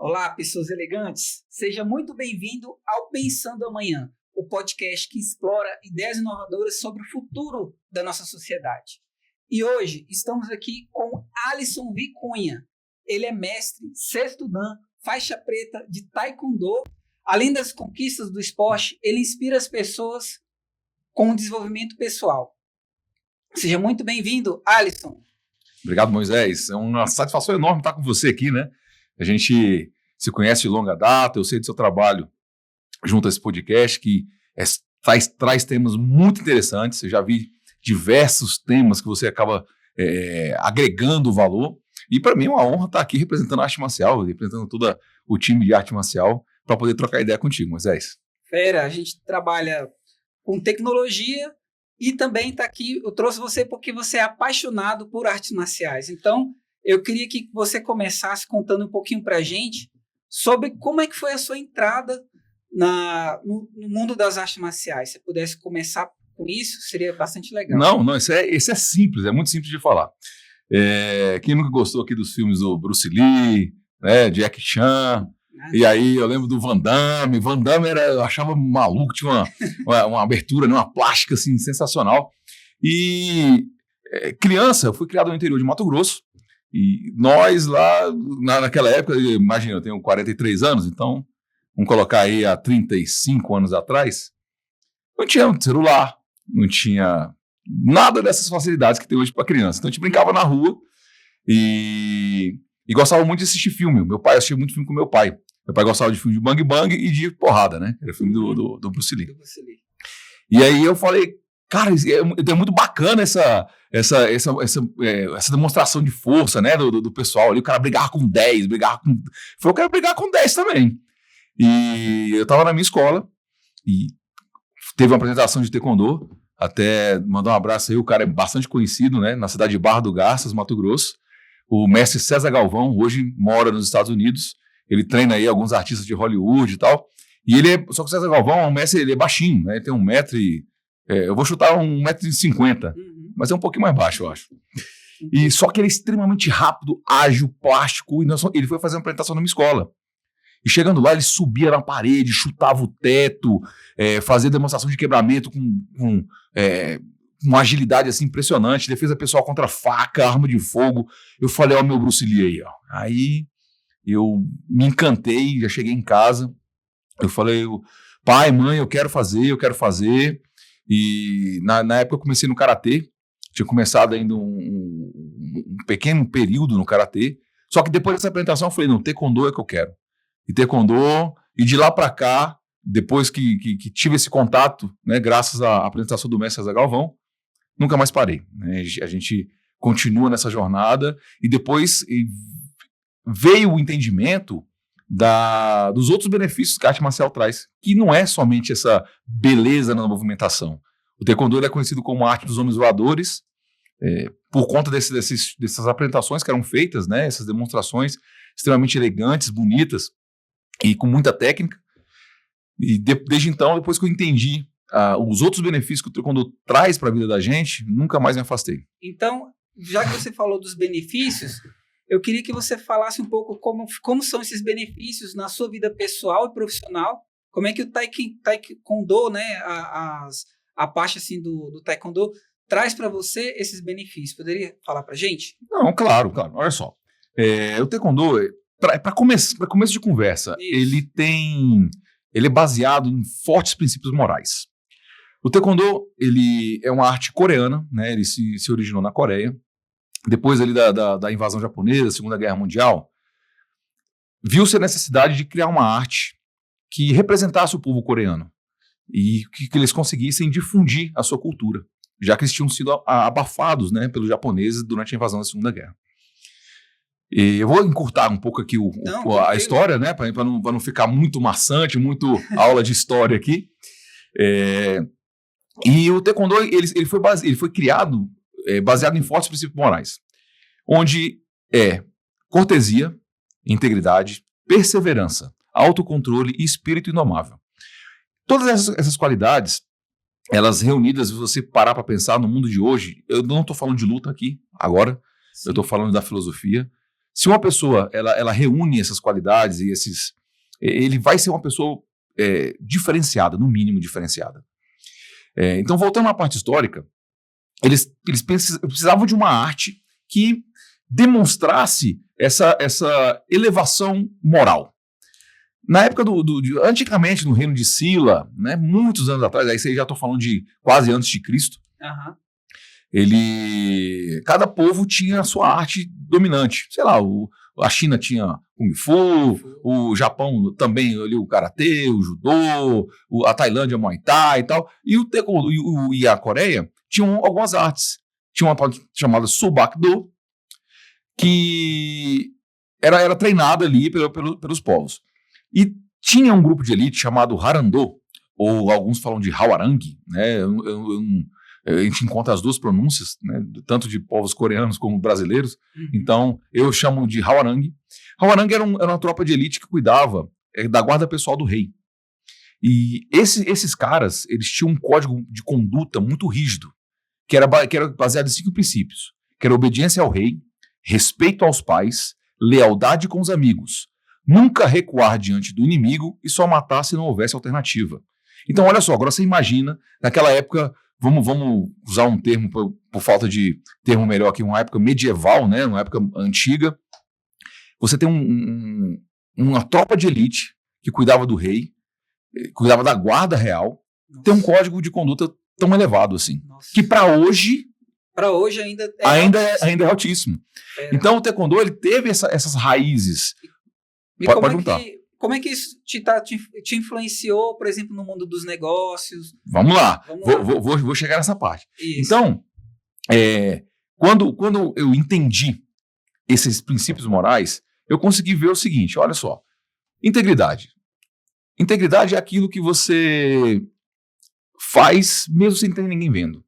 Olá, pessoas elegantes! Seja muito bem-vindo ao Pensando Amanhã, o podcast que explora ideias inovadoras sobre o futuro da nossa sociedade. E hoje estamos aqui com Alisson Vicunha. Ele é mestre, sexto dan, faixa preta de taekwondo. Além das conquistas do esporte, ele inspira as pessoas com o desenvolvimento pessoal. Seja muito bem-vindo, Alisson. Obrigado, Moisés. É uma satisfação enorme estar com você aqui, né? A gente se conhece de longa data, eu sei do seu trabalho junto a esse podcast, que traz temas muito interessantes. Eu já vi diversos temas que você acaba agregando valor. E para mim é uma honra estar aqui representando a arte marcial, representando todo o time de arte marcial, para poder trocar ideia contigo, Moisés. Fera, a gente trabalha com tecnologia e também está aqui, eu trouxe você porque você é apaixonado por artes marciais. Então, eu queria que você começasse contando um pouquinho para a gente sobre como é que foi a sua entrada no mundo das artes marciais. Se você pudesse começar com isso, seria bastante legal. Não, isso é simples, é muito simples de falar. Quem nunca gostou aqui dos filmes do Bruce Lee, né, Jack Chan, e aí eu lembro do Van Damme. Van Damme eu achava maluco, tinha uma abertura, né, uma plástica assim, sensacional. E criança, eu fui criado no interior de Mato Grosso, e nós lá, naquela época, imagina, eu tenho 43 anos, então vamos colocar aí há 35 anos atrás, não tinha celular, não tinha nada dessas facilidades que tem hoje para criança. Então a gente brincava na rua e gostava muito de assistir filme. Meu pai assistia muito filme com meu pai. Meu pai gostava de filme de bang bang e de porrada, né? Era filme do Bruce Lee. E aí eu falei, cara, é muito bacana essa demonstração de força, né, do pessoal ali. O cara brigava com 10, eu quero brigar com 10 também. E eu tava na minha escola e teve uma apresentação de taekwondo. Até mandar um abraço aí, o cara é bastante conhecido, né, na cidade de Barra do Garças, Mato Grosso. O mestre César Galvão, hoje mora nos Estados Unidos. Ele treina aí alguns artistas de Hollywood e tal. E só que o César Galvão é um mestre, ele é baixinho, né? Ele tem 1 m, eu vou chutar 1,50 m, mas é um pouquinho mais baixo, eu acho. E só que ele é extremamente rápido, ágil, plástico, e ele foi fazer uma apresentação na minha escola. E chegando lá, ele subia na parede, chutava o teto, fazia demonstração de quebramento com uma agilidade assim, impressionante, defesa pessoal contra faca, arma de fogo. Eu falei, ó, meu Bruce Lee aí, ó. Aí eu me encantei, já cheguei em casa, eu falei, pai, mãe, eu quero fazer. E na época eu comecei no karatê, tinha começado ainda um pequeno período no karatê, só que depois dessa apresentação eu falei, não, taekwondo é o que eu quero. E taekwondo, e de lá para cá, depois que tive esse contato, né, graças à apresentação do mestre César Galvão, nunca mais parei, né? A gente continua nessa jornada e depois veio o entendimento dos outros benefícios que a arte marcial traz, que não é somente essa beleza na movimentação. O taekwondo ele é conhecido como a arte dos homens voadores, por conta dessas apresentações que eram feitas, né, essas demonstrações extremamente elegantes, bonitas e com muita técnica. E desde então, depois que eu entendi os outros benefícios que o taekwondo traz para a vida da gente, nunca mais me afastei. Então, já que você falou dos benefícios, eu queria que você falasse um pouco como são esses benefícios na sua vida pessoal e profissional, como é que o taekwondo, né, a parte assim do taekwondo traz para você esses benefícios. Poderia falar para a gente? Não, claro. Olha só, o taekwondo, para começo de conversa, ele é baseado em fortes princípios morais. O taekwondo, ele é uma arte coreana, né, ele se originou na Coreia. Depois ali da invasão japonesa, Segunda Guerra Mundial, viu-se a necessidade de criar uma arte que representasse o povo coreano e que eles conseguissem difundir a sua cultura, já que eles tinham sido abafados, né, pelos japoneses durante a invasão da Segunda Guerra. E eu vou encurtar um pouco aqui a história, né, para não ficar muito maçante, muito aula de história aqui. E o taekwondo ele foi criado baseado em fortes princípios morais, onde cortesia, integridade, perseverança, autocontrole e espírito indomável. Todas essas qualidades, elas reunidas, se você parar para pensar no mundo de hoje, eu não estou falando de luta aqui, agora, sim, eu estou falando da filosofia, Se uma pessoa ela reúne essas qualidades e ele vai ser uma pessoa diferenciada, no mínimo diferenciada. Então, voltando à parte histórica, eles precisavam de uma arte que demonstrasse essa elevação moral. Na época antigamente, no reino de Sila, né, muitos anos atrás, aí já estou falando de quase antes de Cristo, cada povo tinha a sua arte dominante. Sei lá, a China tinha Kung Fu, o Japão também ali o Karatê, o Judô, a Tailândia, Muay Thai e tal. E a Coreia tinham algumas artes. Tinha uma chamada Subak-do, que era treinada ali pelos povos. E tinha um grupo de elite chamado Harando, ou alguns falam de Hwarang, né? A gente encontra as duas pronúncias, né? Tanto de povos coreanos como brasileiros. Então, eu chamo de Hwarang. Hwarang era uma tropa de elite que cuidava da guarda pessoal do rei. E esses caras, eles tinham um código de conduta muito rígido, que era baseado em 5 princípios, que era obediência ao rei, respeito aos pais, lealdade com os amigos, nunca recuar diante do inimigo e só matar se não houvesse alternativa. Então, olha só, agora você imagina, naquela época, vamos usar um termo, por falta de termo melhor aqui, uma época medieval, né, uma época antiga, você tem uma tropa de elite que cuidava do rei, cuidava da guarda real, tem um código de conduta tão elevado assim, que para hoje ainda é altíssimo. Então o taekwondo ele teve essas raízes. Como é que isso te influenciou, por exemplo, no mundo dos negócios? Vamos lá. Vou chegar nessa parte. Isso. Então, quando eu entendi esses princípios morais, eu consegui ver o seguinte, olha só, integridade. Integridade é aquilo que você faz mesmo sem ter ninguém vendo.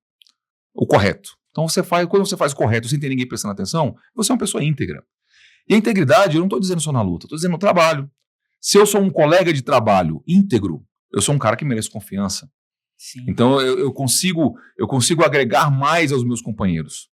O correto. Então, quando você faz o correto sem ter ninguém prestando atenção, você é uma pessoa íntegra. E a integridade, eu não estou dizendo só na luta, estou dizendo no trabalho. Se eu sou um colega de trabalho íntegro, eu sou um cara que merece confiança. Sim. Então, eu consigo agregar mais aos meus companheiros.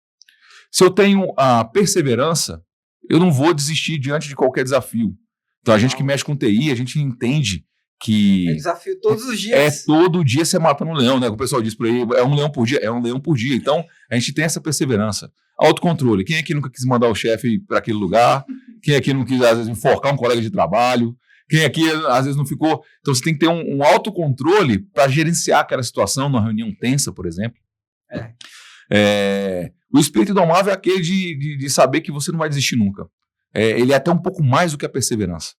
Se eu tenho a perseverança, eu não vou desistir diante de qualquer desafio. Então, a gente que mexe com TI, a gente entende que... É desafio todos os dias. Todo dia você mata um leão, né? O pessoal diz por aí, é um leão por dia. É um leão por dia. Então, a gente tem essa perseverança. Autocontrole. Quem aqui nunca quis mandar o chefe para aquele lugar? Quem aqui não quis, às vezes, enforcar um colega de trabalho? Quem aqui, às vezes, não ficou... Então, você tem que ter um autocontrole para gerenciar aquela situação numa reunião tensa, por exemplo. O espírito indomável é aquele de saber que você não vai desistir nunca. Ele é até um pouco mais do que a perseverança.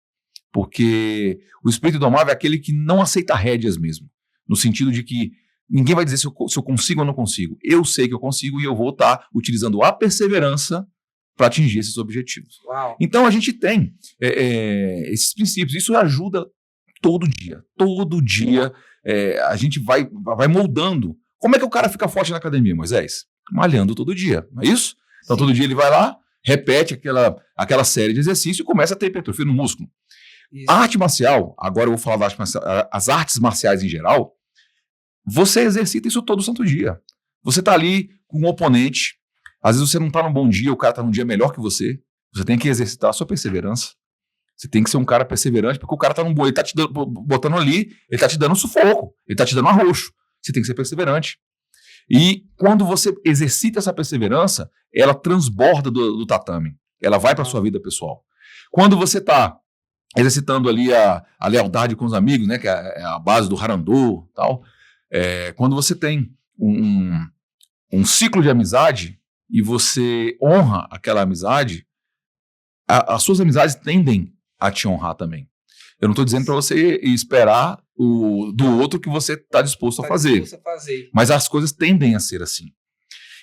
Porque o espírito indomável é aquele que não aceita rédeas mesmo. No sentido de que ninguém vai dizer se eu consigo ou não consigo. Eu sei que eu consigo e eu vou estar utilizando a perseverança para atingir esses objetivos. Uau. Então a gente tem esses princípios. Isso ajuda todo dia. Todo dia a gente vai moldando. Como é que o cara fica forte na academia, Moisés? Malhando todo dia, não é isso? Então todo dia ele vai lá, repete aquela série de exercícios e começa a ter hipertrofia no músculo. Isso. A arte marcial, agora eu vou falar as artes marciais em geral, você exercita isso todo santo dia. Você está ali com um oponente, às vezes você não está num bom dia, o cara está num dia melhor que você tem que exercitar a sua perseverança. Você tem que ser um cara perseverante, porque o cara está num bom, ele está te botando ali, ele está te dando um sufoco, ele está te dando arroxo. Você tem que ser perseverante. E quando você exercita essa perseverança, ela transborda do tatame. Ela vai para a sua vida pessoal. Quando você está exercitando ali a lealdade com os amigos, né, que é a base do Harando, tal. Quando você tem um ciclo de amizade e você honra aquela amizade, as suas amizades tendem a te honrar também. Eu não estou dizendo para você esperar do outro que você está disposto a fazer. Mas as coisas tendem a ser assim.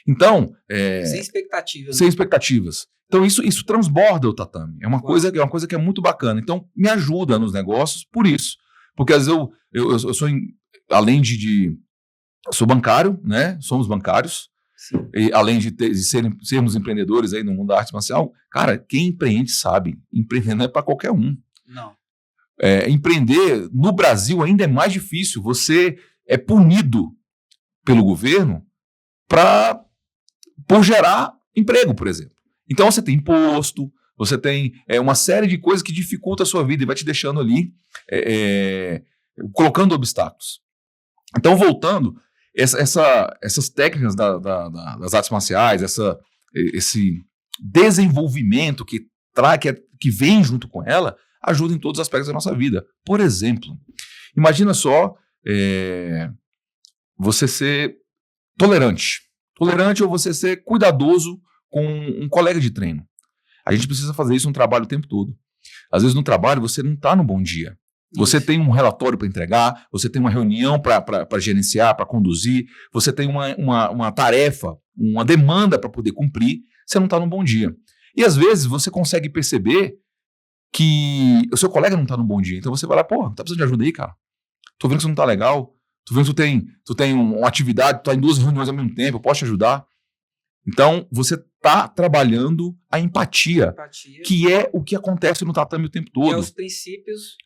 Então... sem expectativas. Sem expectativas. Então isso transborda o tatame. É uma coisa que é muito bacana. Então me ajuda nos negócios por isso. Porque às vezes eu sou, além eu sou bancário, né? Somos bancários. E, além de sermos empreendedores aí no mundo da arte marcial, cara, quem empreende sabe. Empreender não é para qualquer um. Não. Empreender no Brasil ainda é mais difícil. Você é punido pelo governo por gerar emprego, por exemplo. Então você tem imposto, você tem uma série de coisas que dificultam a sua vida e vai te deixando ali, colocando obstáculos. Então, voltando, essas técnicas das artes marciais, esse desenvolvimento que vem junto com ela, ajuda em todos os aspectos da nossa vida. Por exemplo, imagina só você ser tolerante ou você ser cuidadoso com um colega de treino. A gente precisa fazer isso no trabalho o tempo todo. Às vezes no trabalho você não está no bom dia. Você tem um relatório para entregar, você tem uma reunião para gerenciar, para conduzir, você tem uma tarefa, uma demanda para poder cumprir, você não está no bom dia. E às vezes você consegue perceber que o seu colega não está no bom dia. Então você vai lá, tá precisando de ajuda aí, cara? Tô vendo que você não tá legal, tô vendo que tu tem uma atividade, tu tá em 2 reuniões ao mesmo tempo, eu posso te ajudar? Então você tá trabalhando a empatia, que é o que acontece no tatame o tempo todo. É os princípios...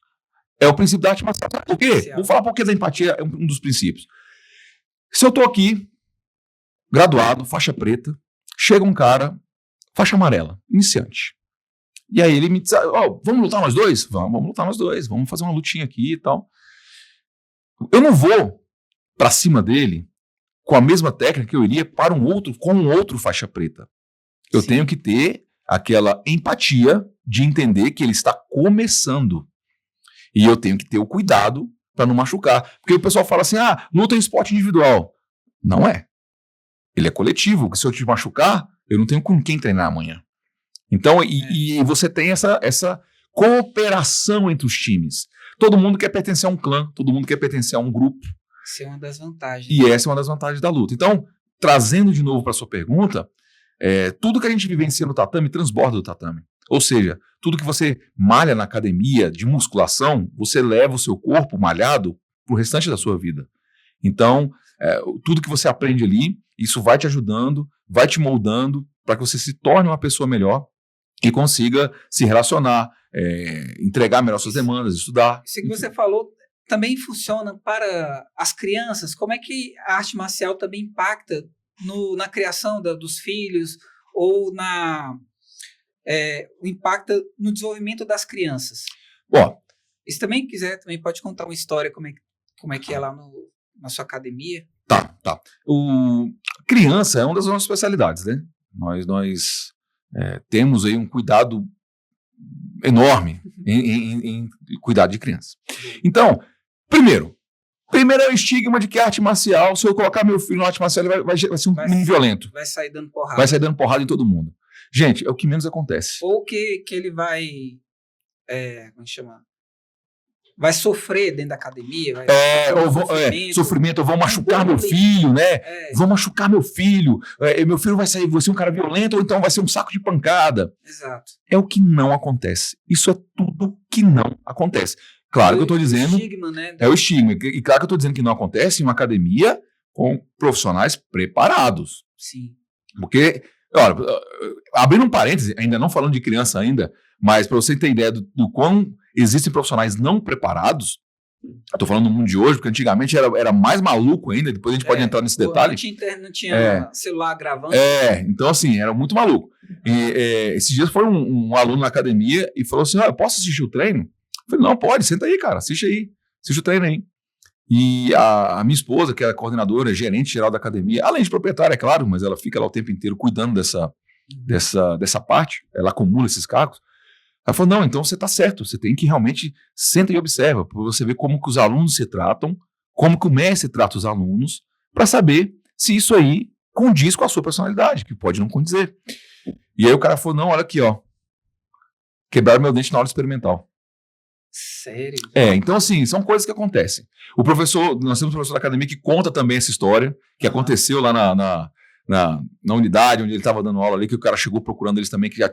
É o princípio da arte marcial. Por quê? Vou falar por que da empatia é um dos princípios. Se eu tô aqui, graduado, faixa preta, chega um cara, faixa amarela, iniciante. E aí ele me diz, vamos lutar nós dois? Vamos lutar nós dois, vamos fazer uma lutinha aqui e tal. Eu não vou pra cima dele com a mesma técnica que eu iria para com um outro faixa preta. Eu tenho que ter aquela empatia de entender que ele está começando. E eu tenho que ter o cuidado para não machucar. Porque o pessoal fala assim, luta em esporte individual. Não é. Ele é coletivo. Se eu te machucar, eu não tenho com quem treinar amanhã. Então, e você tem essa cooperação entre os times. Todo mundo quer pertencer a um clã, todo mundo quer pertencer a um grupo. Isso é uma das vantagens. E essa é uma das vantagens da luta. Então, trazendo de novo para a sua pergunta, tudo que a gente vivencia no tatame transborda do tatame. Ou seja, tudo que você malha na academia de musculação, você leva o seu corpo malhado para o restante da sua vida. Então, tudo que você aprende ali, isso vai te ajudando, vai te moldando para que você se torne uma pessoa melhor e consiga se relacionar, entregar melhor suas demandas, estudar. Isso que você falou também funciona para as crianças. Como é que a arte marcial também impacta na criação dos filhos ou impacta no desenvolvimento das crianças? Se também quiser, também pode contar uma história como é que é lá na sua academia. Tá. Criança é uma das nossas especialidades, né? Nós temos aí um cuidado enorme em cuidar de criança. Então, primeiro é o estigma de que a arte marcial, se eu colocar meu filho na arte marcial, ele vai ser um menino violento. Vai sair dando porrada. Vai sair dando porrada em todo mundo. Gente, é o que menos acontece. Ou que ele vai... como chama? Vai sofrer dentro da academia. Sofrimento, eu vou machucar meu filho, né? Vou machucar meu filho. Meu filho vai ser um cara violento ou então vai ser um saco de pancada. Exato. É o que não acontece. Isso é tudo que não acontece. Claro que eu estou dizendo... Estigma, né? É o estigma. E claro que eu estou dizendo que não acontece em uma academia com profissionais preparados. Sim. Porque, olha, abrindo um parêntese, ainda não falando de criança ainda, mas para você ter ideia do quão existem profissionais não preparados, eu estou falando no mundo de hoje, porque antigamente era mais maluco ainda, depois a gente pode entrar nesse detalhe. Não tinha celular gravando. Então assim, era muito maluco. E, esses dias foi um aluno na academia e falou assim, eu posso assistir o treino? Eu falei, não, pode, senta aí, cara, assiste o treino aí. E a minha esposa, que é a coordenadora, gerente geral da academia, além de proprietária, é claro, mas ela fica lá o tempo inteiro cuidando dessa parte, ela acumula esses cargos. Ela falou, não, então você está certo, você tem que realmente senta e observa, para você ver como que os alunos se tratam, como que o mestre trata os alunos, para saber se isso aí condiz com a sua personalidade, que pode não condizer. E aí o cara falou, não, olha aqui, quebraram meu dente na aula experimental. Sério? Então assim, são coisas que acontecem. Nós temos um professor da academia que conta também essa história, que aconteceu lá na unidade onde ele estava dando aula ali, que o cara chegou procurando eles também, o cara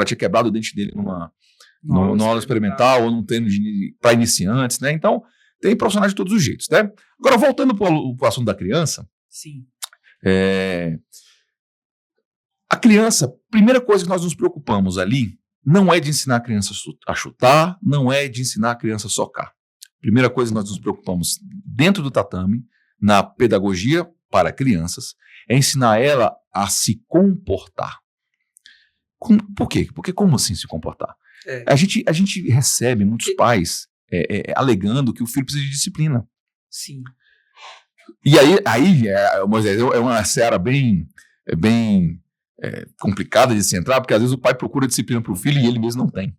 tinha quebrado o dente dele numa aula experimental ou num treino para iniciantes, né? Então, tem profissionais de todos os jeitos, né? Agora, voltando para o assunto da criança. Sim. A criança, primeira coisa que nós nos preocupamos ali, não é de ensinar a criança a chutar, não é de ensinar a criança a socar. Primeira coisa que nós nos preocupamos dentro do tatame, na pedagogia para crianças, é ensinar ela a se comportar. Por quê? Porque como assim se comportar? É. A gente recebe muitos pais alegando que o filho precisa de disciplina. Sim. E aí Moisés, é uma seara bem complicada de se entrar, porque às vezes o pai procura disciplina para o filho e ele mesmo não tem.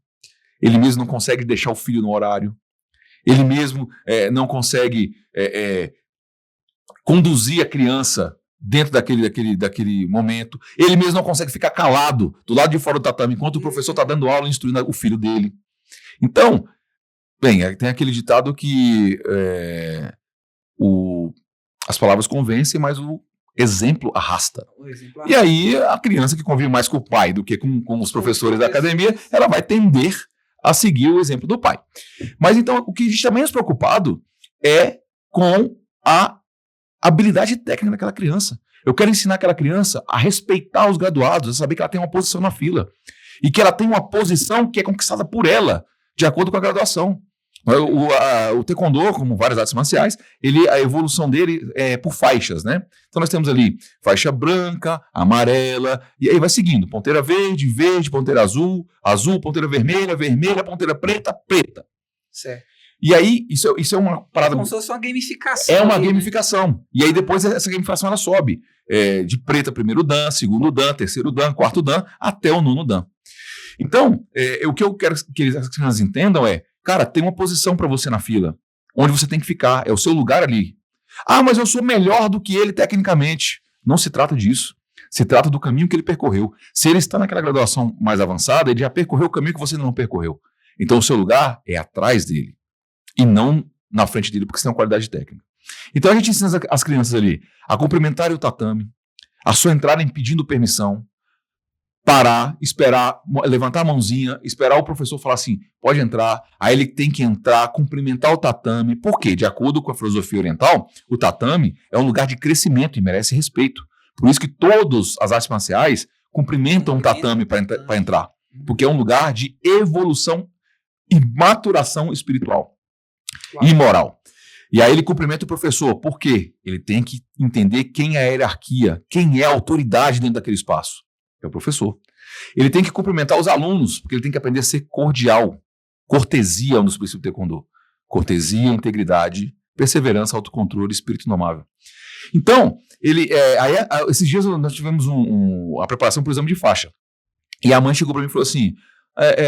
Ele mesmo não consegue deixar o filho no horário. Ele mesmo não consegue conduzir a criança dentro daquele momento. Ele mesmo não consegue ficar calado do lado de fora do tatame enquanto o professor está dando aula e instruindo o filho dele. Então, bem, tem aquele ditado que as palavras convencem, mas o exemplo arrasta. E aí a criança que convive mais com o pai do que com os professores da academia, ela vai tender a seguir o exemplo do pai. Mas então o que a gente está menos preocupado é com a habilidade técnica daquela criança. Eu quero ensinar aquela criança a respeitar os graduados, a saber que ela tem uma posição na fila e que ela tem uma posição que é conquistada por ela, de acordo com a graduação. O taekwondo, como várias artes marciais, a evolução dele é por faixas, né? Então nós temos ali faixa branca, amarela, e aí vai seguindo, ponteira verde, verde, ponteira azul, azul, ponteira vermelha, vermelha, ponteira preta, preta. Certo. E aí, isso é uma parada... Como se fosse uma gamificação. É uma gamificação. Né? E aí depois essa gamificação ela sobe. De preta, primeiro dan, segundo dan, terceiro dan, quarto dan, até o nono dan. Então, o que eu quero que as crianças entendam cara, tem uma posição para você na fila, onde você tem que ficar, é o seu lugar ali. Ah, mas eu sou melhor do que ele tecnicamente. Não se trata disso. Se trata do caminho que ele percorreu. Se ele está naquela graduação mais avançada, ele já percorreu o caminho que você não percorreu. Então o seu lugar é atrás dele e não na frente dele, porque você tem uma qualidade técnica. Então a gente ensina as crianças ali a cumprimentarem o tatame, a só entrarem pedindo permissão, parar, esperar, levantar a mãozinha, esperar o professor falar assim, pode entrar, aí ele tem que entrar, cumprimentar o tatame. Por quê? De acordo com a filosofia oriental, o tatame é um lugar de crescimento e merece respeito. Por isso que todas as artes marciais cumprimentam o tatame para entrar, porque é um lugar de evolução e maturação espiritual e moral. E aí ele cumprimenta o professor, por quê? Ele tem que entender quem é a hierarquia, quem é a autoridade dentro daquele espaço. É o professor. Ele tem que cumprimentar os alunos, porque ele tem que aprender a ser cordial. Cortesia é um dos princípios do taekwondo. Cortesia, integridade, perseverança, autocontrole, espírito indomável. Então, esses dias nós tivemos a preparação para o exame de faixa. E a mãe chegou para mim e falou assim,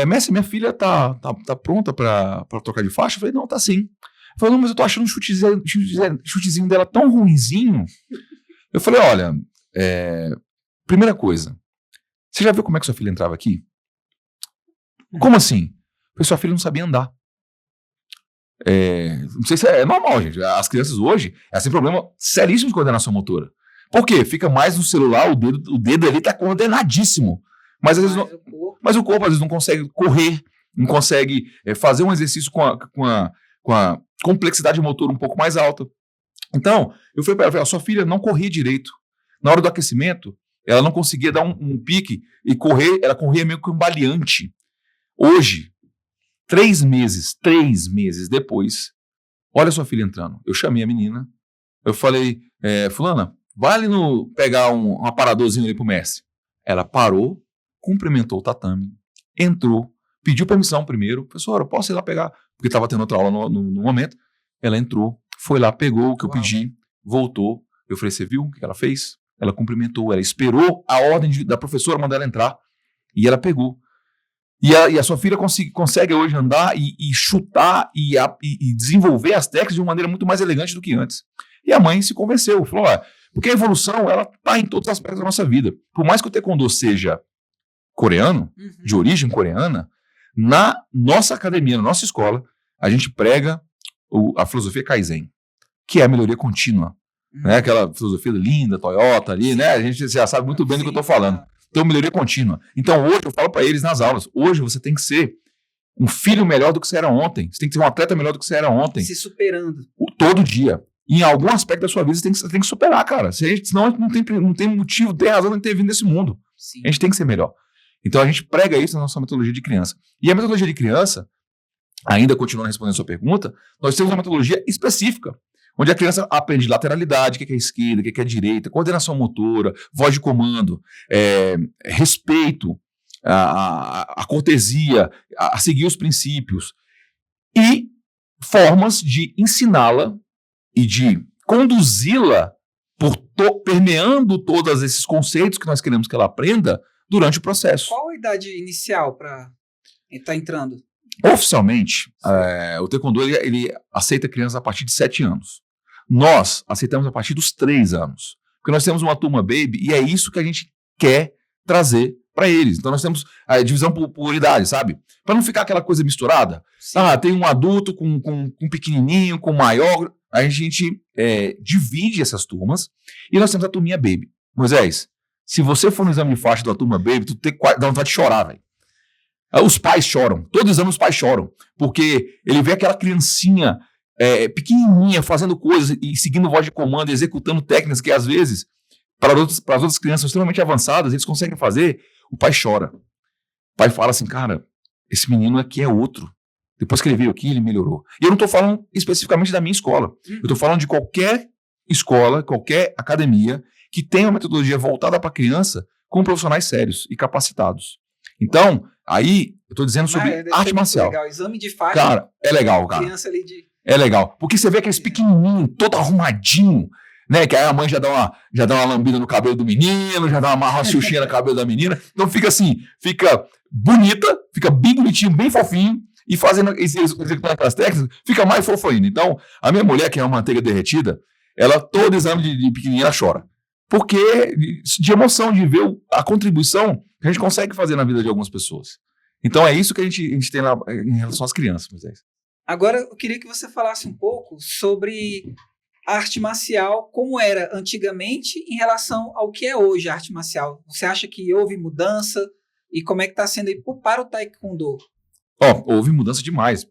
mestre, minha filha tá pronta para trocar de faixa? Eu falei, não, tá sim. Ela falou, não, mas eu tô achando um chutezinho dela tão ruinzinho. Eu falei, olha, primeira coisa, você já viu como é que sua filha entrava aqui? Como assim? Porque sua filha não sabia andar. Não sei se é normal, gente. As crianças hoje, elas têm problema seríssimo de coordenação motora. Por quê? Fica mais no celular, o dedo ali tá coordenadíssimo. Mas às vezes o corpo às vezes não consegue correr, não consegue fazer um exercício com a complexidade motora um pouco mais alta. Então, eu falei para ela, a sua filha não corria direito. Na hora do aquecimento, ela não conseguia dar um pique e correr, ela corria meio que um baleante. Hoje, 3 meses depois, olha a sua filha entrando. Eu chamei a menina, eu falei, fulana, vai ali pegar um aparadorzinho ali pro mestre. Ela parou, cumprimentou o tatame, entrou, pediu permissão primeiro, professor, eu posso ir lá pegar, porque estava tendo outra aula no momento. Ela entrou, foi lá, pegou o que eu pedi, voltou. Eu falei, você viu o que ela fez? Ela cumprimentou, ela esperou a ordem da professora mandar ela entrar, e ela pegou. E a sua filha consegue hoje andar e chutar e desenvolver as técnicas de uma maneira muito mais elegante do que antes. E a mãe se convenceu, falou, porque a evolução, ela está em todos os aspectos da nossa vida. Por mais que o taekwondo seja coreano, de origem coreana, na nossa academia, na nossa escola, a gente prega a filosofia Kaizen, que é a melhoria contínua. Né? Aquela filosofia linda, Toyota ali, né? A gente já sabe muito bem do que eu estou falando. Então, melhoria contínua. Então, hoje, eu falo para eles nas aulas, hoje você tem que ser um filho melhor do que você era ontem. Você tem que ser um atleta melhor do que você era ontem. Se superando. Todo dia. Em algum aspecto da sua vida, você tem que superar, cara. Senão não tem motivo, tem razão de ter vindo nesse mundo. Sim. A gente tem que ser melhor. Então, a gente prega isso na nossa metodologia de criança. E a metodologia de criança, ainda continuando respondendo a sua pergunta, nós temos uma metodologia específica, onde a criança aprende lateralidade, o que é esquerda, o que é direita, coordenação motora, voz de comando, respeito. a cortesia, a seguir os princípios. E formas de ensiná-la e de conduzi-la permeando todos esses conceitos que nós queremos que ela aprenda durante o processo. Qual a idade inicial para estar entrando? Oficialmente, o Taekwondo ele aceita crianças a partir de 7 anos. Nós aceitamos a partir dos 3 anos. Porque nós temos uma turma baby e é isso que a gente quer trazer para eles. Então nós temos a divisão por idade, sabe? Para não ficar aquela coisa misturada. Sim. Tem um adulto com um pequenininho, com um maior. A gente divide essas turmas e nós temos a turminha baby. Moisés, se você for no exame de faixa da turma baby, tu dá vontade de chorar, velho. Os pais choram. Todo exame os pais choram. Porque ele vê aquela criancinha pequenininha fazendo coisas e seguindo voz de comando, executando técnicas que às vezes para as outras crianças extremamente avançadas eles conseguem fazer. O pai chora. O pai fala assim, cara, esse menino aqui é outro. Depois que ele veio aqui, ele melhorou. E eu não estou falando especificamente da minha escola. Eu estou falando de qualquer escola, qualquer academia que tenha uma metodologia voltada para a criança com profissionais sérios e capacitados. Então, aí, eu estou dizendo sobre arte marcial. Legal. Exame de faixa. Cara, é legal, cara. Criança ali de... É legal. Porque você vê aqueles pequenininhos, todo arrumadinho, né? Que aí a mãe já dá uma lambida no cabelo do menino, já dá uma raciochinha no cabelo da menina. Então fica assim, fica bonita, fica bem bonitinho, bem fofinho. E fazendo executando aquelas técnicas, fica mais fofo ainda. Então, a minha mulher, que é uma manteiga derretida, ela, todo exame de pequenininha, ela chora. Porque de emoção, de ver a contribuição que a gente consegue fazer na vida de algumas pessoas. Então, é isso que a gente tem lá em relação às crianças, Moisés. Agora, eu queria que você falasse um pouco sobre a arte marcial, como era antigamente em relação ao que é hoje a arte marcial. Você acha que houve mudança? E como é que está sendo aí para o Taekwondo? Houve mudança demais.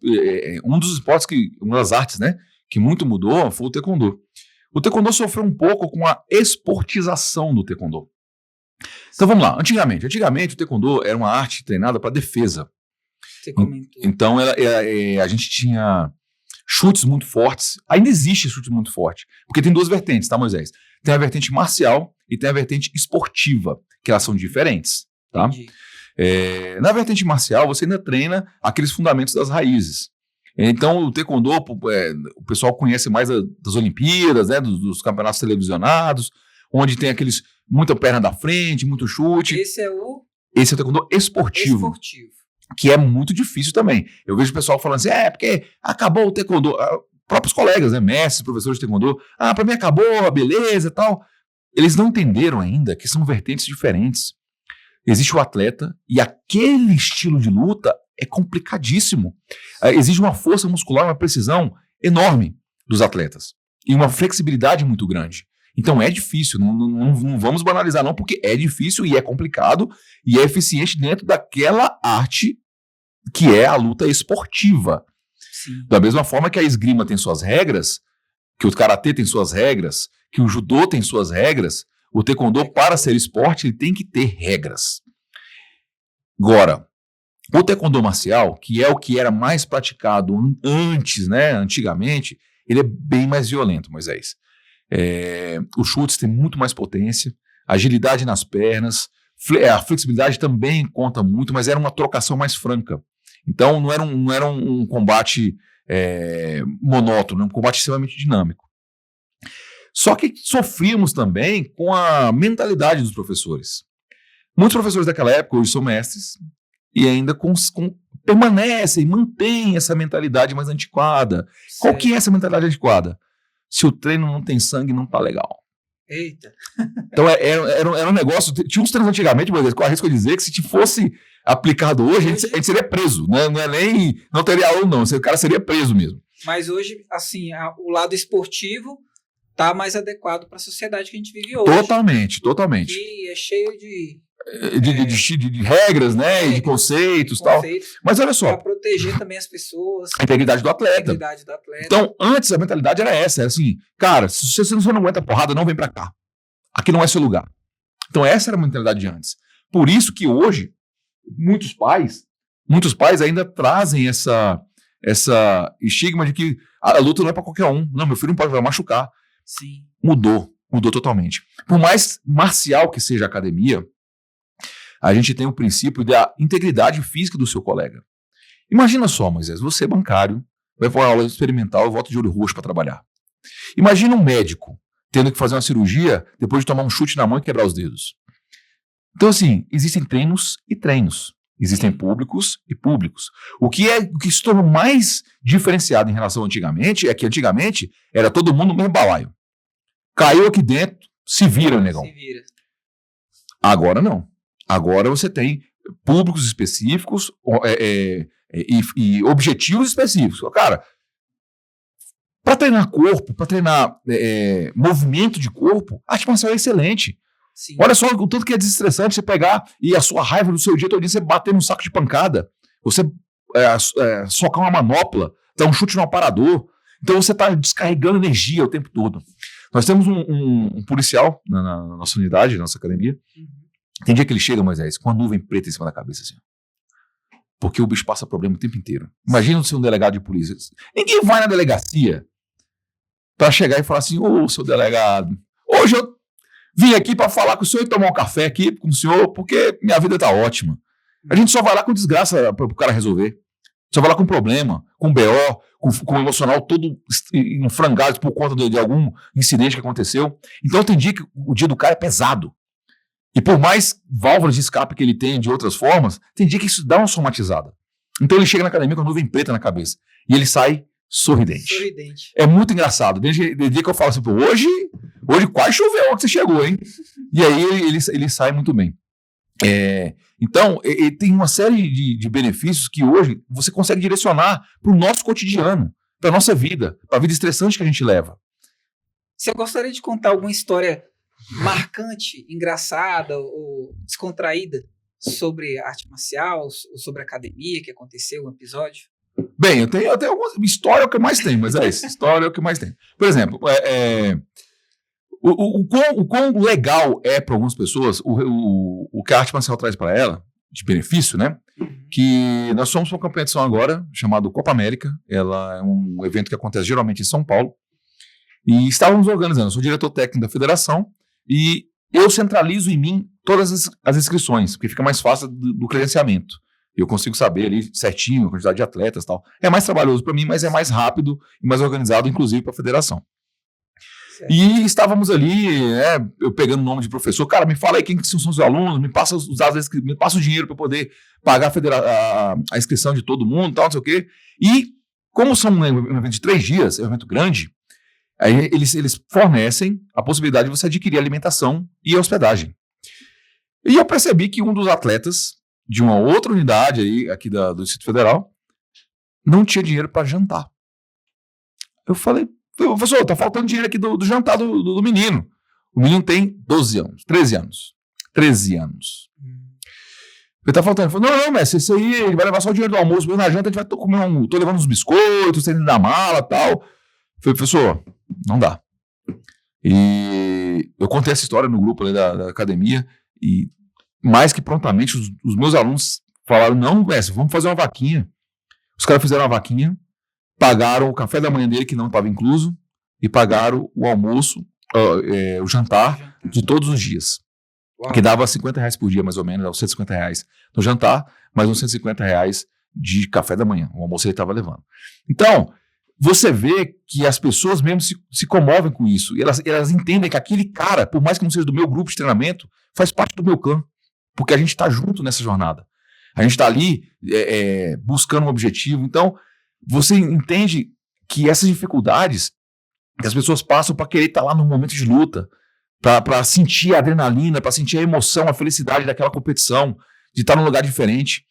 Um dos esportes, uma das artes, né, que muito mudou foi o Taekwondo. O Taekwondo sofreu um pouco com a esportização do Taekwondo. Então vamos lá. Antigamente o Taekwondo era uma arte treinada para defesa. Você comentou. Então a gente tinha chutes muito fortes. Ainda existe chute muito forte. Porque tem duas vertentes, tá, Moisés? Tem a vertente marcial e tem a vertente esportiva, que elas são diferentes. Tá? Entendi. Na vertente marcial, você ainda treina aqueles fundamentos das raízes. Então, o Taekwondo, o pessoal conhece mais das Olimpíadas, né, dos campeonatos televisionados, onde tem aqueles muita perna da frente, muito chute. Esse é o Taekwondo esportivo. Que é muito difícil também. Eu vejo o pessoal falando assim, porque acabou o Taekwondo. Próprios colegas, né, mestres, professores de Taekwondo, para mim acabou, beleza e tal. Eles não entenderam ainda que são vertentes diferentes. Existe o atleta e aquele estilo de luta é complicadíssimo. Exige uma força muscular, uma precisão enorme dos atletas e uma flexibilidade muito grande. Então é difícil, não vamos banalizar não, porque é difícil e é complicado e é eficiente dentro daquela arte que é a luta esportiva. Sim. Da mesma forma que a esgrima tem suas regras, que o karatê tem suas regras, que o judô tem suas regras, o Taekwondo, para ser esporte, ele tem que ter regras. Agora, o Taekwondo marcial, que é o que era mais praticado antes, né, antigamente, ele é bem mais violento, Moisés. Os chutes têm muito mais potência, agilidade nas pernas, a flexibilidade também conta muito, mas era uma trocação mais franca. Então, não era um combate monótono, um combate extremamente dinâmico. Só que sofríamos também com a mentalidade dos professores. Muitos professores daquela época hoje são mestres e ainda permanecem, mantêm essa mentalidade mais antiquada. Certo. Qual que é essa mentalidade antiquada? Se o treino não tem sangue, não tá legal. Eita! Então era um negócio... Tinha uns treinos antigamente, mas com a risco de dizer que se fosse aplicado hoje, a gente seria preso. Né? Não teria aula não, o cara seria preso mesmo. Mas hoje, assim, o lado esportivo está mais adequado para a sociedade que a gente vive hoje. Totalmente. E é cheio de regras, né? E de conceitos e tal. Mas olha só. Para proteger também as pessoas. A integridade do atleta. Então, antes a mentalidade era essa. Era assim, cara, se você não aguenta porrada, não vem para cá. Aqui não é seu lugar. Então essa era a mentalidade de antes. Por isso que hoje, muitos pais ainda trazem essa estigma de que a luta não é para qualquer um. Não, meu filho não pode, vai machucar. Sim. Mudou totalmente. Por mais marcial que seja a academia, a gente tem o princípio da integridade física do seu colega. Imagina só, Moisés, você é bancário, vai para uma aula experimental e volta de olho roxo para trabalhar. Imagina um médico tendo que fazer uma cirurgia depois de tomar um chute na mão e quebrar os dedos. Então, assim, existem treinos e treinos. Existem públicos e públicos. O que se tornou mais diferenciado em relação a antigamente é que antigamente era todo mundo no mesmo balaio. Caiu aqui dentro, se vira, negão. Se vira. Agora não. Agora você tem públicos específicos e objetivos específicos. Cara, para treinar corpo, para treinar movimento de corpo, a arte marcial é excelente. Sim. Olha só o tanto que é desestressante você pegar e a sua raiva do seu dia todo dia, você bater num saco de pancada, você socar uma manopla, dar um chute no aparador. Então você está descarregando energia o tempo todo. Nós temos um policial na nossa unidade, na nossa academia. Tem dia que ele chega, Moisés, com uma nuvem preta em cima da cabeça, assim. Porque o bicho passa problema o tempo inteiro. Imagina ser um delegado de polícia. Ninguém vai na delegacia para chegar e falar assim: ô, seu delegado, hoje eu vim aqui para falar com o senhor e tomar um café aqui com o senhor, porque minha vida tá ótima. A gente só vai lá com desgraça para o cara resolver. Só vai lá com problema, com BO, com o emocional todo enfrangado por conta de algum incidente que aconteceu. Então tem dia que o dia do cara é pesado. E por mais válvulas de escape que ele tem de outras formas, tem dia que isso dá uma somatizada. Então ele chega na academia com a nuvem preta na cabeça. E ele sai sorridente. É muito engraçado. Desde dia que eu falo assim, pô, hoje quase choveu que você chegou, hein? E aí ele sai muito bem. Então, ele tem uma série de benefícios que hoje você consegue direcionar para o nosso cotidiano, para a nossa vida, para a vida estressante que a gente leva. Você gostaria de contar alguma história marcante, engraçada ou descontraída sobre arte marcial, ou sobre academia que aconteceu, um episódio? Bem, eu tenho algumas. História é o que eu mais tenho, mas é isso. História é o que eu mais tenho. Por exemplo, o quão legal é para algumas pessoas o que a arte marcial traz para ela, de benefício, né? Que nós somos uma competição agora, chamada Copa América. Ela é um evento que acontece geralmente em São Paulo. E estávamos organizando. Eu sou diretor técnico da federação e eu centralizo em mim todas as inscrições, porque fica mais fácil do credenciamento. Eu consigo saber ali certinho a quantidade de atletas e tal. É mais trabalhoso para mim, mas é mais rápido e mais organizado, inclusive para a federação. Certo. E estávamos ali, eu pegando o nome de professor. Cara, me fala aí quem são os alunos, me passa os dados, me passa o dinheiro para poder pagar a inscrição de todo mundo, tal, não sei o quê. E como são um evento de 3 dias, é um evento grande, aí eles fornecem a possibilidade de você adquirir alimentação e hospedagem. E eu percebi que um dos atletas de uma outra unidade aí, aqui do Distrito Federal, não tinha dinheiro para jantar. Eu falei, professor, tá faltando dinheiro aqui do jantar do menino. O menino tem 12 anos, 13 anos. 13 anos. Ele tá faltando. Ele falou, não, mestre, isso aí, ele vai levar só o dinheiro do almoço, mas na janta a gente vai comer tô levando uns biscoitos, dentro da mala e tal. Eu falei, professor, não dá. E eu contei essa história no grupo ali da academia e mais que prontamente os meus alunos falaram, não, mestre, vamos fazer uma vaquinha. Os caras fizeram uma vaquinha, pagaram o café da manhã dele, que não estava incluso, e pagaram o almoço, o jantar de todos os dias. Uau. Que dava R$50 por dia, mais ou menos, R$150 no jantar, mais uns R$150 de café da manhã. O almoço ele estava levando. Então, você vê que as pessoas mesmo se comovem com isso. E elas entendem que aquele cara, por mais que não seja do meu grupo de treinamento, faz parte do meu clã. Porque a gente está junto nessa jornada. A gente está ali buscando um objetivo. Então, você entende que essas dificuldades que as pessoas passam para querer estar lá no momento de luta, para sentir a adrenalina, para sentir a emoção, a felicidade daquela competição, de estar num lugar diferente.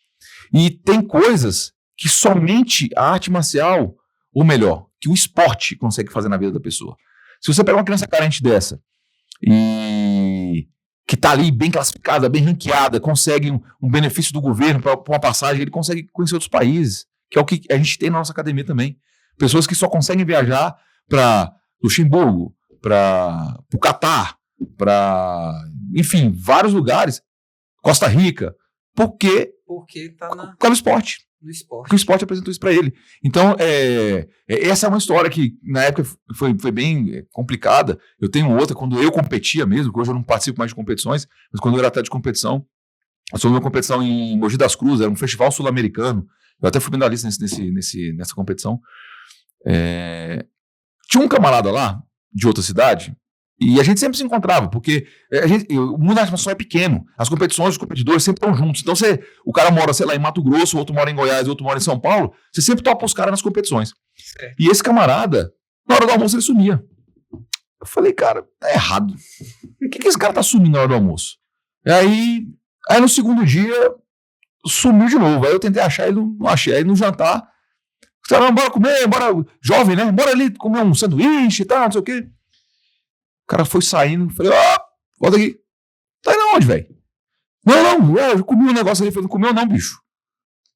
E tem coisas que somente a arte marcial, ou melhor, que o esporte consegue fazer na vida da pessoa. Se você pega uma criança carente dessa e que está ali bem classificada, bem ranqueada, consegue um benefício do governo para uma passagem, ele consegue conhecer outros países, que é o que a gente tem na nossa academia também. Pessoas que só conseguem viajar para Luxemburgo, para o Catar, para, enfim, vários lugares, Costa Rica, porque tá por causa do esporte. No esporte. Porque o esporte apresentou isso para ele. Então, essa é uma história que, na época, foi bem complicada. Eu tenho outra, quando eu competia mesmo, que hoje eu não participo mais de competições, mas quando eu era atleta de competição, Nós fomos uma competição em Mogi das Cruzes, era um festival sul-americano. Eu até fui medalhista nessa competição. Tinha um camarada lá, de outra cidade, e a gente sempre se encontrava, porque o mundo da arte marcial é pequeno. As competições, os competidores sempre estão juntos. Então, o cara mora, sei lá, em Mato Grosso, o outro mora em Goiás, o outro mora em São Paulo, você sempre topa os caras nas competições. E esse camarada, na hora do almoço, ele sumia. Eu falei, cara, tá errado. Por que esse cara tá sumindo na hora do almoço? E aí no segundo dia, sumiu de novo. Aí eu tentei achar, ele não achei. Aí no jantar, os caras, bora comer, bora, jovem, né? Bora ali comer um sanduíche e tal, não sei o quê. O cara foi saindo, falei, volta aqui. Tá indo aonde, velho? Não, eu comi um negócio ali. Falei, não comeu não, bicho.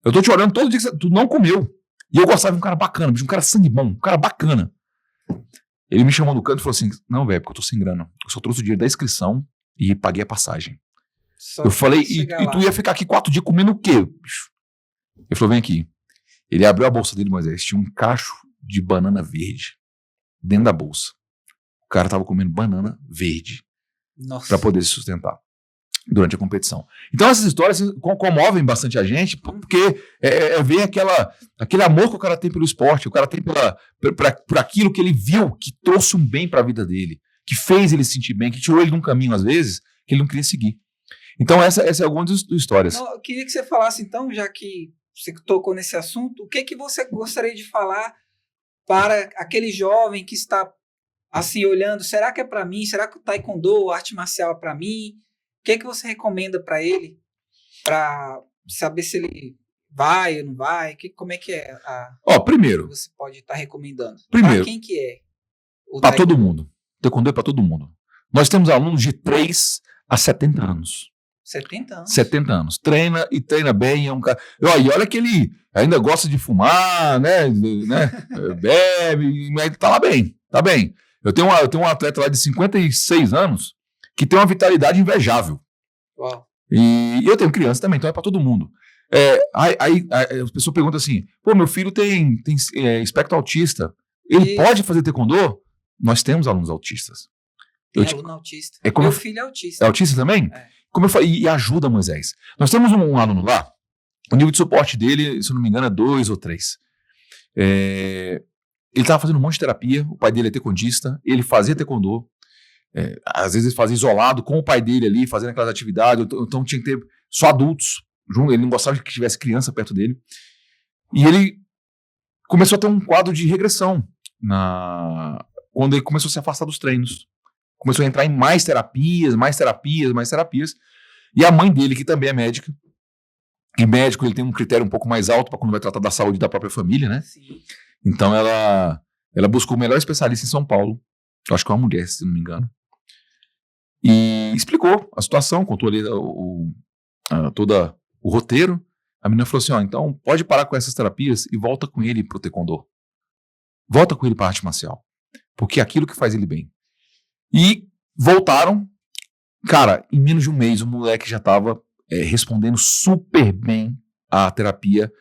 Eu tô te olhando todo dia que tu não comeu. E eu gostava de um cara bacana, bicho, um cara sangue bom, um cara bacana. Ele me chamou no canto e falou assim, não, velho, porque eu tô sem grana. Eu só trouxe o dinheiro da inscrição e paguei a passagem. Eu falei, e tu ia ficar aqui 4 dias comendo o quê, bicho? Ele falou, vem aqui. Ele abriu a bolsa dele, Moisés, tinha um cacho de banana verde dentro da bolsa. O cara tava comendo banana verde para poder se sustentar durante a competição. Então essas histórias comovem bastante a gente, porque vem aquele amor que o cara tem pelo esporte, o cara tem por aquilo que ele viu, que trouxe um bem para a vida dele, que fez ele se sentir bem, que tirou ele de um caminho, às vezes, que ele não queria seguir. Então essa é alguma das histórias. Não, eu queria que você falasse, então, já que você tocou nesse assunto, o que você gostaria de falar para aquele jovem que está assim olhando, será que é para mim? Será que o taekwondo, a arte marcial é para mim? O que você recomenda para ele? Para saber se ele vai ou não vai? Como é que é primeiro, você pode estar recomendando? Primeiro, para quem que é? Para todo mundo. Taekwondo é para todo mundo. Nós temos alunos de 3 a 70 anos. 70 anos? 70 anos. Treina e treina bem. É um cara... E olha que ele ainda gosta de fumar, né? Bebe, mas tá lá bem. Tá bem. Eu tenho um atleta lá de 56 anos que tem uma vitalidade invejável. Uau. E eu tenho criança também, então é para todo mundo. Aí a pessoa pergunta assim, pô, meu filho tem espectro autista. Ele pode fazer taekwondo? Nós temos alunos autistas. Tem aluno autista. Meu filho é autista. É autista também? Como eu falei, e ajuda, Moisés. Nós temos um aluno lá, o nível de suporte dele, se eu não me engano, é 2 ou 3. Ele estava fazendo um monte de terapia, o pai dele é taekwondista, ele fazia taekwondo, às vezes ele fazia isolado com o pai dele ali, fazendo aquelas atividades, então tinha que ter só adultos junto, ele não gostava de que tivesse criança perto dele. E ele começou a ter um quadro de regressão quando ele começou a se afastar dos treinos. Começou a entrar em mais terapias. E a mãe dele, que também é médica, e médico ele tem um critério um pouco mais alto para quando vai tratar da saúde da própria família, né? Sim. Então ela buscou o melhor especialista em São Paulo, eu acho que é uma mulher, se não me engano, e explicou a situação, contou ali todo o roteiro. A menina falou assim, então pode parar com essas terapias e volta com ele pro taekwondo. Volta com ele pra arte marcial, porque é aquilo que faz ele bem. E voltaram, cara, em menos de um mês o moleque já estava respondendo super bem à terapia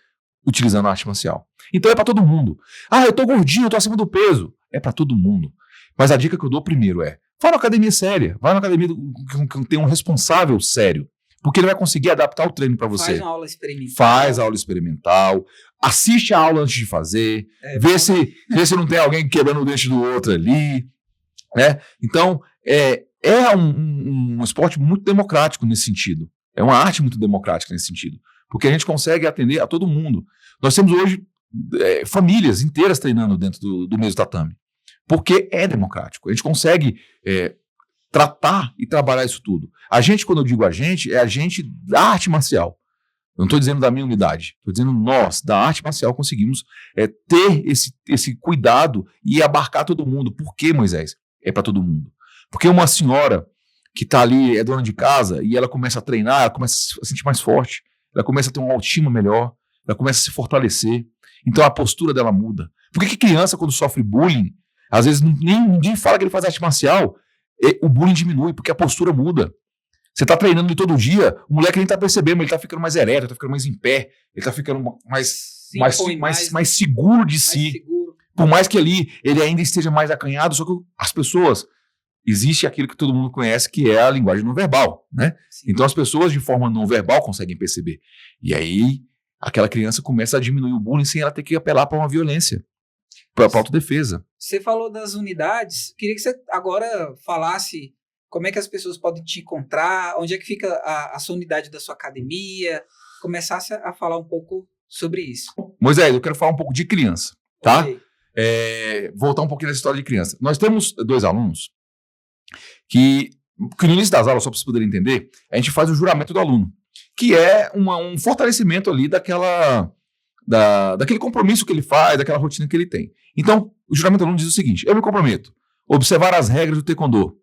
utilizando a arte marcial. Então é para todo mundo. Eu tô gordinho, eu tô acima do peso. É para todo mundo. Mas a dica que eu dou primeiro vai na academia séria, vai na academia que tem um responsável sério, porque ele vai conseguir adaptar o treino para você. Faz uma aula experimental. Faz a aula experimental, assiste a aula antes de fazer, vê se não tem alguém quebrando o dente do outro ali. Então, é um esporte muito democrático nesse sentido. É uma arte muito democrática nesse sentido. Porque a gente consegue atender a todo mundo. Nós temos hoje famílias inteiras treinando dentro do mesmo tatame. Porque é democrático. A gente consegue tratar e trabalhar isso tudo. A gente, quando eu digo a gente, é a gente da arte marcial. Eu não estou dizendo da minha unidade. Estou dizendo nós, da arte marcial, conseguimos ter esse cuidado e abarcar todo mundo. Por quê, Moisés? É para todo mundo. Porque uma senhora que está ali, é dona de casa, e ela começa a treinar, ela começa a se sentir mais forte, ela começa a ter uma autoestima melhor, ela começa a se fortalecer, então a postura dela muda. Por que criança, quando sofre bullying, às vezes ninguém fala que ele faz arte marcial, o bullying diminui, porque a postura muda. Você está treinando ele todo dia, o moleque nem está percebendo, mas ele está ficando mais ereto, está ficando mais em pé, ele está ficando mais seguro de si. Seguro. Por mais que ele ainda esteja mais acanhado, só que as pessoas existe aquilo que todo mundo conhece, que é a linguagem não verbal, né? Sim. Então as pessoas de forma não verbal conseguem perceber. E aí aquela criança começa a diminuir o bullying sem ela ter que apelar para uma violência, para autodefesa. Você falou das unidades, queria que você agora falasse como é que as pessoas podem te encontrar, onde é que fica a sua unidade da sua academia, começasse a falar um pouco sobre isso. Moisés, eu quero falar um pouco de criança, tá? Ok. Voltar um pouquinho nessa história de criança. Nós temos 2 alunos que no início das aulas, só para vocês poderem entender, a gente faz o juramento do aluno, que é um fortalecimento ali daquele compromisso que ele faz, daquela rotina que ele tem. Então, o juramento do aluno diz o seguinte: eu me comprometo a observar as regras do taekwondo,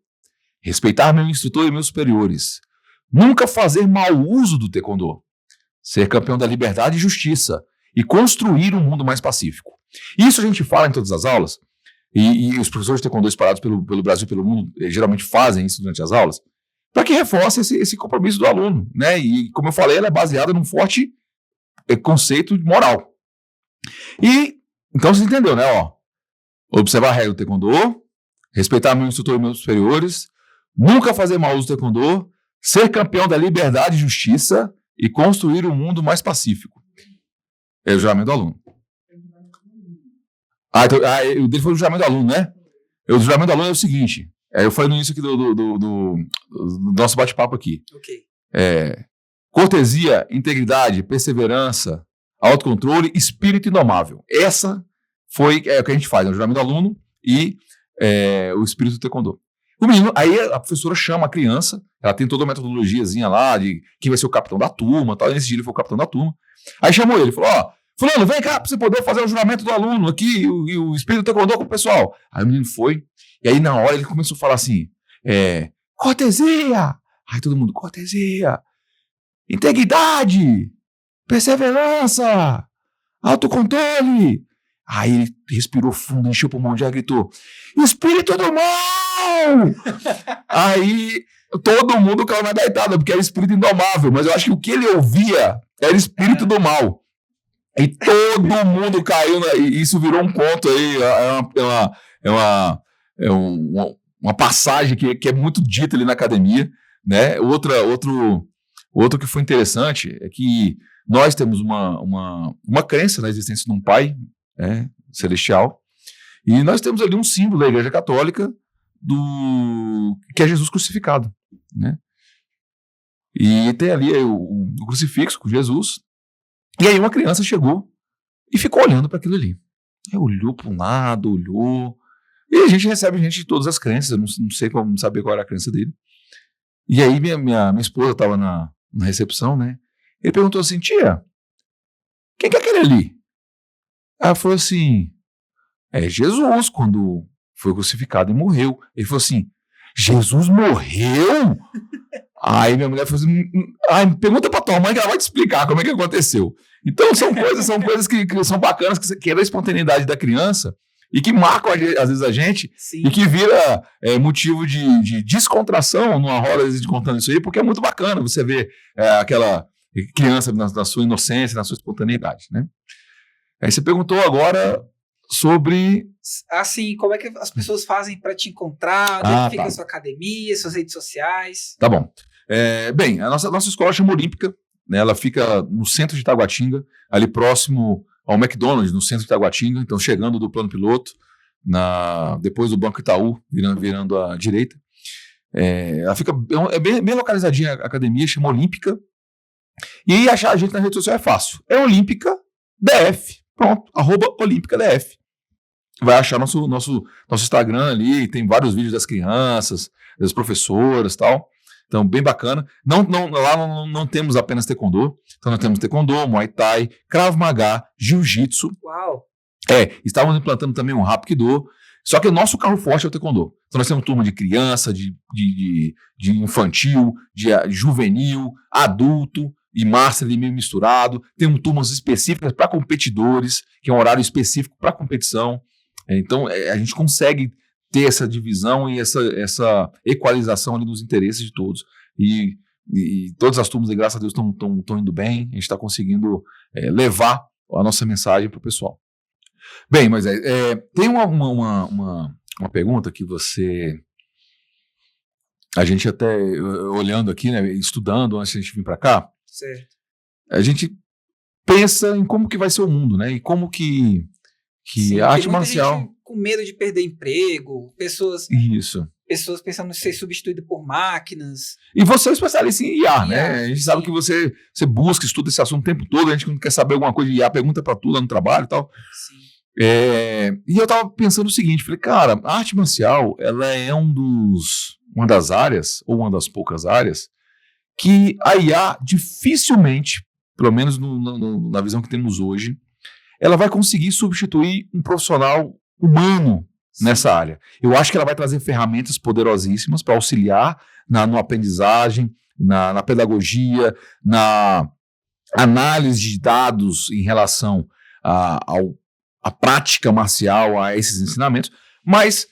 respeitar meu instrutor e meus superiores, nunca fazer mau uso do taekwondo, ser campeão da liberdade e justiça e construir um mundo mais pacífico. Isso a gente fala em todas as aulas, e os professores de taekwondo espalhados pelo Brasil e pelo mundo geralmente fazem isso durante as aulas, para que reforce esse compromisso do aluno, né? E, como eu falei, ela é baseada num forte conceito moral. E, então você entendeu, né? Observar a regra do taekwondo, respeitar meu instrutor e meus superiores, nunca fazer mau uso do taekwondo, ser campeão da liberdade e justiça e construir um mundo mais pacífico. É o juramento do aluno. O dele foi o juramento do aluno, né? O juramento do aluno é o seguinte, eu falei no início aqui do nosso bate-papo aqui. Ok. Cortesia, integridade, perseverança, autocontrole, espírito indomável. Essa foi o que a gente faz, né? O juramento do aluno e o espírito do taekwondo. O menino, aí a professora chama a criança, ela tem toda uma metodologiazinha lá de quem vai ser o capitão da turma, tal. Nesse dia ele foi o capitão da turma. Aí chamou ele, falou: fulano, vem cá pra você poder fazer o juramento do aluno aqui e o espírito do taekwondo com o pessoal. Aí o menino foi, e aí na hora ele começou a falar assim, cortesia! Aí todo mundo, cortesia! Integridade! Perseverança! Autocontrole! Aí ele respirou fundo, encheu o pulmão de ar e gritou: espírito do mal! Aí todo mundo caiu na gaitada, porque era espírito indomável, mas eu acho que o que ele ouvia era espírito do mal. E todo mundo caiu, e isso virou um conto aí, uma passagem que é muito dita ali na academia, né? Outro que foi interessante é que nós temos uma crença na existência de um pai, celestial, e nós temos ali um símbolo da Igreja Católica que é Jesus crucificado, né? E tem ali o crucifixo com Jesus. E aí uma criança chegou e ficou olhando para aquilo ali. Aí olhou para um lado, olhou. E a gente recebe gente de todas as crenças, eu não sei como saber qual era a crença dele. E aí minha esposa estava na recepção, né? Ele perguntou assim: tia, quem que é aquele ali? Ela falou assim: é Jesus, quando foi crucificado e morreu. Ele falou assim: Jesus morreu? Aí minha mulher falou assim: pergunta pra tua mãe que ela vai te explicar como é que aconteceu. Então são coisas que são bacanas, que é da espontaneidade da criança e que marcam às vezes a gente. Sim. E que vira motivo de descontração numa roda, às vezes, contando isso aí, porque é muito bacana você ver aquela criança na sua inocência, na sua espontaneidade, né? Aí você perguntou agora sobre... Assim, como é que as pessoas fazem para te encontrar? Onde é que fica a sua academia, suas redes sociais? Tá bom. Bem, a nossa escola chama Olímpica, né? Ela fica no centro de Taguatinga, ali próximo ao McDonald's, no centro de Taguatinga, então chegando do plano piloto, depois do Banco Itaú, virando à direita. Ela fica bem localizadinha, a academia, chama Olímpica. E achar a gente na rede social é fácil. É Olímpica DF. Pronto, @OlímpicaDF. Vai achar nosso Instagram ali, tem vários vídeos das crianças, das professoras e tal. Então, bem bacana. Lá não temos apenas taekwondo. Então, nós temos taekwondo, muay thai, krav maga, jiu-jitsu. Uau! Estávamos implantando também um hapkido. Só que o nosso carro forte é o taekwondo. Então, nós temos turma de criança, de infantil, de juvenil, adulto e master ali meio misturado. Temos turmas específicas para competidores, que é um horário específico para competição. Então, a gente consegue ter essa divisão e essa equalização ali dos interesses de todos. E todas as turmas, graças a Deus, estão indo bem. A gente está conseguindo levar a nossa mensagem para o pessoal. Bem, mas tem uma pergunta que você a gente até, olhando aqui, né, estudando antes de a gente vir para cá, Certo. a gente pensa em como que vai ser o mundo, né? E como que Sim, a tem arte muita marcial... gente com medo de perder emprego, pessoas Isso. pensando em ser substituído por máquinas. E você é especialista em IA, né? IA, A gente sim. sabe que você busca, estuda esse assunto o tempo todo, a gente quando quer saber alguma coisa de IA, pergunta para tudo lá no trabalho e tal. Sim. E eu tava pensando o seguinte, falei, cara, a arte marcial, ela é uma das áreas, ou uma das poucas áreas, que a IA dificilmente, pelo menos na visão que temos hoje, ela vai conseguir substituir um profissional humano nessa área. Eu acho que ela vai trazer ferramentas poderosíssimas para auxiliar na aprendizagem, na pedagogia, na análise de dados em relação à prática marcial, a esses ensinamentos, mas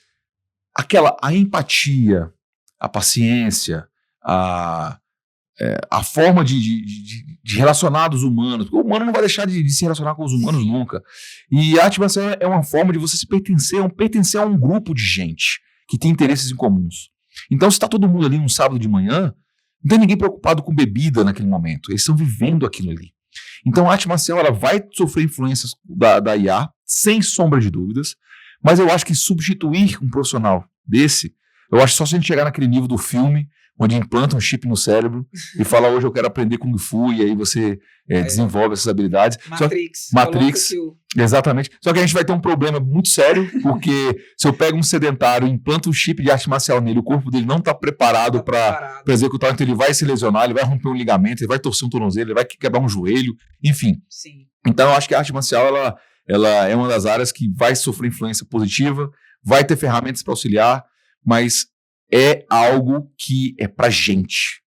a empatia, a paciência, a forma de relacionar dos humanos. O humano não vai deixar de se relacionar com os humanos nunca. E a arte marcial é uma forma de você se pertencer a um grupo de gente que tem interesses em comuns. Então, se está todo mundo ali num sábado de manhã, não tem ninguém preocupado com bebida naquele momento. Eles estão vivendo aquilo ali. Então, a arte marcial ela vai sofrer influências da IA, sem sombra de dúvidas, mas eu acho que substituir um profissional desse, eu acho que só se a gente chegar naquele nível do filme, onde implanta um chip no cérebro e fala, hoje eu quero aprender Kung Fu, e aí você desenvolve essas habilidades. Matrix, exatamente. Só que a gente vai ter um problema muito sério, porque se eu pego um sedentário e implanto um chip de arte marcial nele, o corpo dele não está preparado para executar, então ele vai se lesionar, ele vai romper um ligamento, ele vai torcer um tornozelo, ele vai quebrar um joelho, enfim. Sim. Então eu acho que a arte marcial ela é uma das áreas que vai sofrer influência positiva, vai ter ferramentas para auxiliar, mas é algo que é pra gente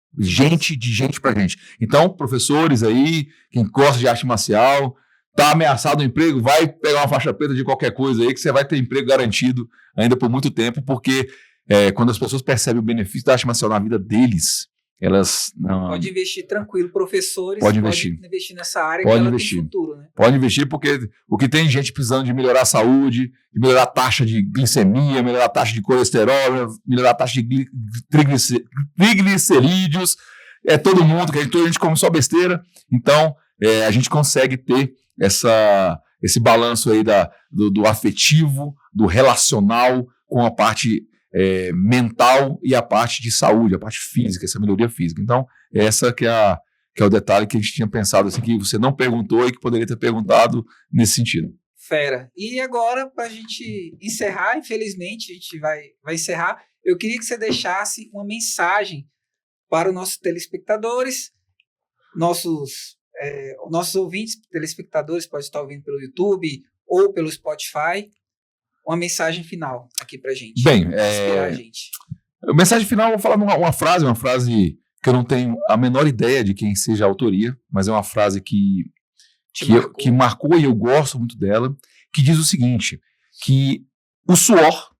pra gente. Então, professores aí, quem gosta de arte marcial, tá ameaçado o emprego, vai pegar uma faixa preta de qualquer coisa aí, que você vai ter emprego garantido ainda por muito tempo, porque quando as pessoas percebem o benefício da arte marcial na vida deles, elas... Pode investir tranquilo, professores, pode investir nessa área, pode que ela investir. tem futuro, né? Pode investir, porque o que tem gente precisando de melhorar a saúde, de melhorar a taxa de glicemia, melhorar a taxa de colesterol, melhorar a taxa de triglicerídeos, todo mundo, que a gente come só besteira, então a gente consegue ter esse balanço aí do afetivo, do relacional com a parte mental e a parte de saúde, a parte física, essa melhoria física. Então, essa que é o detalhe que a gente tinha pensado, assim, que você não perguntou e que poderia ter perguntado nesse sentido. Fera. E agora, para a gente encerrar, infelizmente, a gente vai encerrar, eu queria que você deixasse uma mensagem para os nossos telespectadores, nossos ouvintes, telespectadores, pode estar ouvindo pelo YouTube ou pelo Spotify, uma mensagem final aqui pra gente. Bem, inspirar a gente. A mensagem final, eu vou falar uma frase que eu não tenho a menor ideia de quem seja a autoria, mas é uma frase que marcou e eu gosto muito dela, que diz o seguinte, que o suor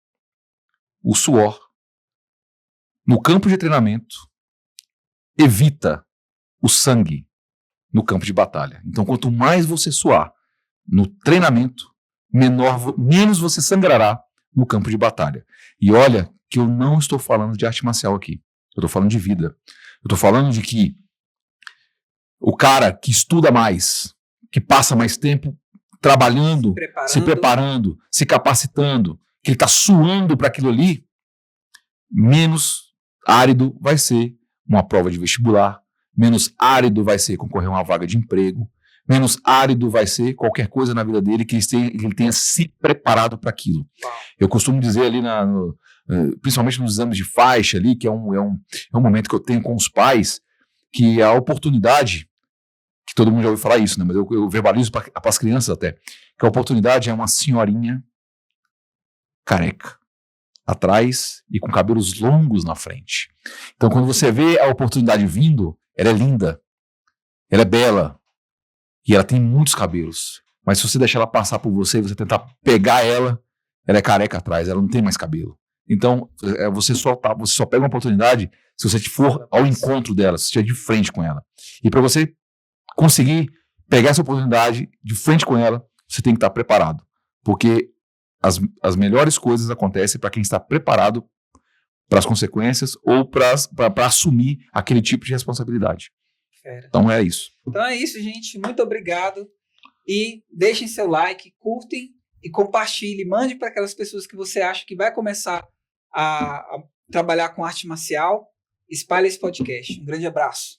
no campo de treinamento evita o sangue no campo de batalha. Então, quanto mais você suar no treinamento, menos você sangrará no campo de batalha. E olha que eu não estou falando de arte marcial aqui. Eu estou falando de vida. Eu estou falando de que o cara que estuda mais, que passa mais tempo trabalhando, se preparando, se capacitando, que ele está suando para aquilo ali, menos árido vai ser uma prova de vestibular, menos árido vai ser concorrer a uma vaga de emprego, menos árido vai ser qualquer coisa na vida dele que ele tenha se preparado para aquilo. Eu costumo dizer ali, principalmente nos exames de faixa ali, que é um momento que eu tenho com os pais, que a oportunidade, que todo mundo já ouviu falar isso, né? Mas eu verbalizo para as crianças até, que a oportunidade é uma senhorinha careca atrás e com cabelos longos na frente. Então, quando você vê a oportunidade vindo, ela é linda, ela é bela, e ela tem muitos cabelos. Mas se você deixar ela passar por você, você tentar pegar ela é careca atrás, ela não tem mais cabelo. Então, você só pega uma oportunidade se você for ao encontro dela, se você estiver de frente com ela. E para você conseguir pegar essa oportunidade de frente com ela, você tem que estar preparado. Porque as melhores coisas acontecem para quem está preparado para as consequências ou para assumir aquele tipo de responsabilidade. Fera. Então é isso. Então é isso, gente. Muito obrigado. E deixem seu like, curtem e compartilhem. Mande para aquelas pessoas que você acha que vai começar a trabalhar com arte marcial. Espalhe esse podcast. Um grande abraço.